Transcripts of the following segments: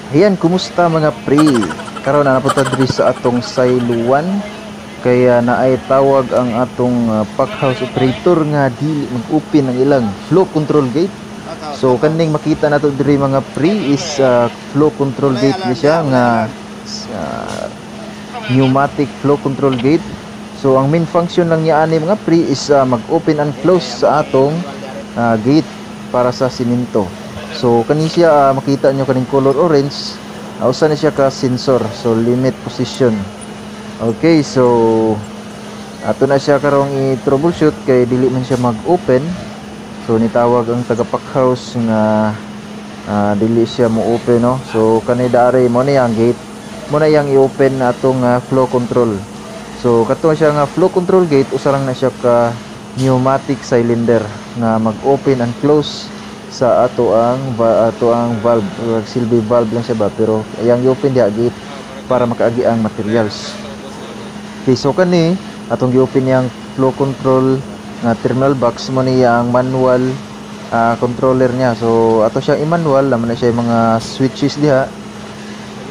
Ayan, kumusta mga pre? Karon na napunta diri sa atong sailuan kaya naay tawag ang atong packhouse operator nga dili mag-open ang ilang flow control gate. So kaning makita nato diri mga pre is flow control gate ni siya nga uh, pneumatic flow control gate. So ang main function lang niya ani mga pre is mag-open and close sa atong gate para sa simento. So kani siya makita nyo kaning color orange, usa na siya ka sensor, so limit position. Okay, so ato na siya karong i-troubleshoot kay dili man siya mag-open. So nitawag ang taga packhouse nga dili siya mo open, no. So kani dari mo na yang gate, mo na yang i-open na atong flow control. So kato siya nga flow control gate, usa lang na siya ka pneumatic cylinder nga mag-open and close sa ato ang valve, silbi valve lang siya ba, pero yang i-open dia gate para makaagi ang materials. Okay, so kani atong gi-open yang flow control nga terminal box mo ni ang manual controller niya. So ato siya i-manual, laman na siya mga switches diha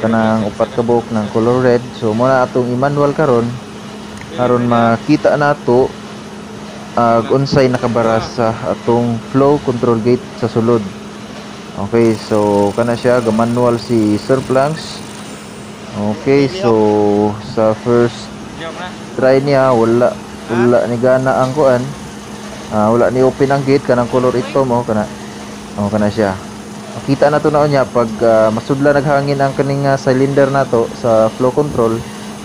kanang upat ka buok ng color red. So muna atong i-manual karon makita nato unsay nakabara sa atong flow control gate sa sulod. Okay, so kana siya ga manual si Sir Planks. Okay, so sa first try niya wala ni gana ang kuan, wala ni open ang gate kanang color ito mo kana siya. Makita na to na niya pag masudla naghangin ang kaning cylinder nato sa flow control,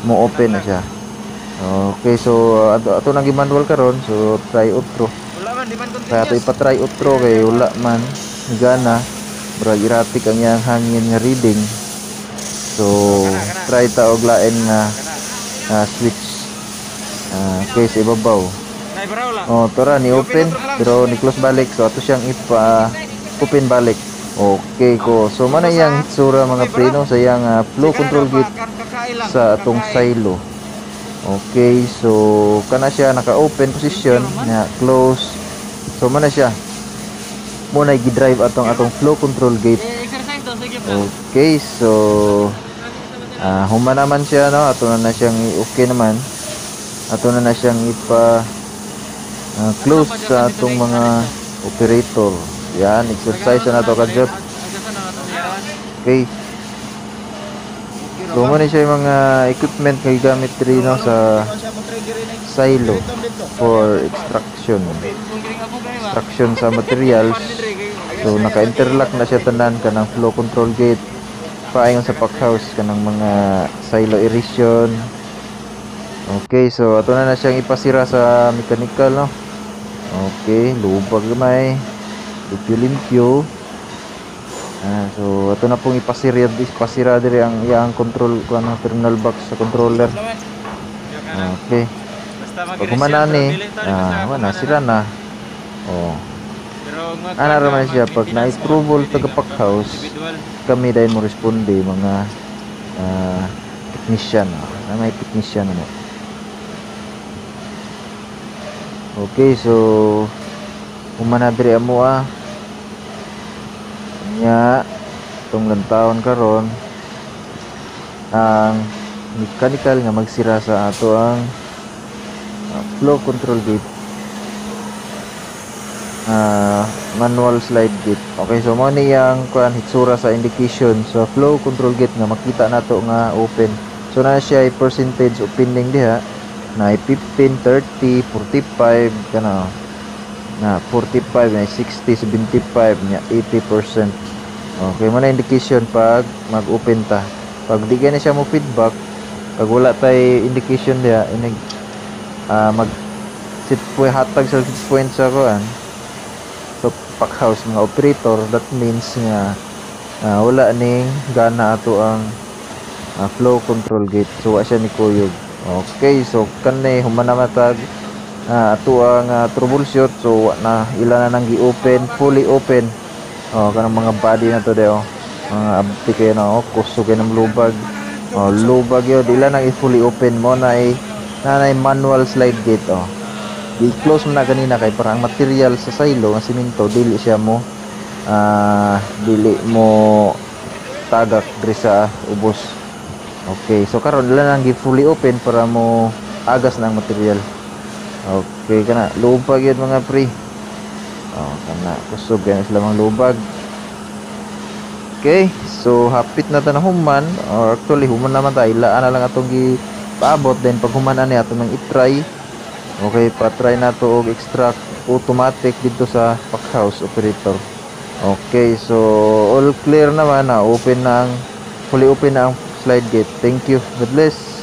mo open na siya. Okay, so ato nang gi-manual karon, so try outro. Kaya ato ipatry outro kay wala man gana, murag erratic ang yang hangin nga reading. So try ta og lain nga switch. Okay, sa ibabaw. Tora ni open pero ni close balik, so ato siyang open balik. Okay ko. So man yang hitsura mga preno sa yang flow control gate sa atong silo. Okay, so kana siya naka-open position na close. So man na siya. Muna gi-drive atong flow control gate. Okay, so huma naman siya, no. Ato na siyang okay naman. Ato na siyang ipa close sa atong mga operator. Yan, exercise na to kadjot. Okay. So mo ni siya yung mga equipment nga gigamit diri, no, sa silo for extraction sa materials. So naka-interlock na siya tanan kanang flow control gate paingon sa packhouse kanang mga silo erosion. Okay, so ato na siyang ipasira sa mechanical, no. Okay, lubag gamay, limpyo. So ato na pong ipasira diri ang iyang control kuno terminal box sa controller. Okay. Pag humana ni wala sira na. Ana raman siya pag na-trouble taga packhouse, kami dahil mo responde mga technician, na may technician mo. Okay, so humana diri amo nya itong lantawon karon ang mechanical nga magsira sa ato ang flow control gate, manual slide gate. Okay, so mo ni yang kuan hitsura sa indication sa flow control gate nga makita nato nga open. So na siya ay percentage opening diha na 15, 30, 45 kana na 45 na 60, 75 nya 80%. Okay, mo na indication pag mag-open ta. Pag di na siya mo feedback, pag wala tay indication diha inig mag set point hatag sa set point sa kuan so packhouse mga operator, that means nga wala ning gana ato ang flow control gate, so wa siya ni kuyog. Okay, so kanay humana matag ato ang troubleshoot. So na ilan na nang gi-open, fully open. Kanang mga body na to deo, mga abti kayo na kuso kayo ng lubag. Lubag yun, ilan nang fully open mo na manual slide gate. I-close mo na ganina kay parang material sa silo ng simento dili siya mo dili mo tagak diri sa ubos. Okay, so karon dala nang fully open para mo agas na ang material. Okay, kana lubag yun mga pre. Oh, kana kusog yan sila mga lubag. Okay, so hapit na ta na human, or actually human naman tayo, ilaan na lang atong paabot, then pag human ani ato nang i-try. Okay, pa-try na to og extract automatic dito sa pack house operator. Okay, so all clear naman na, open na ang fully open na ang slide gate. Thank you, God bless.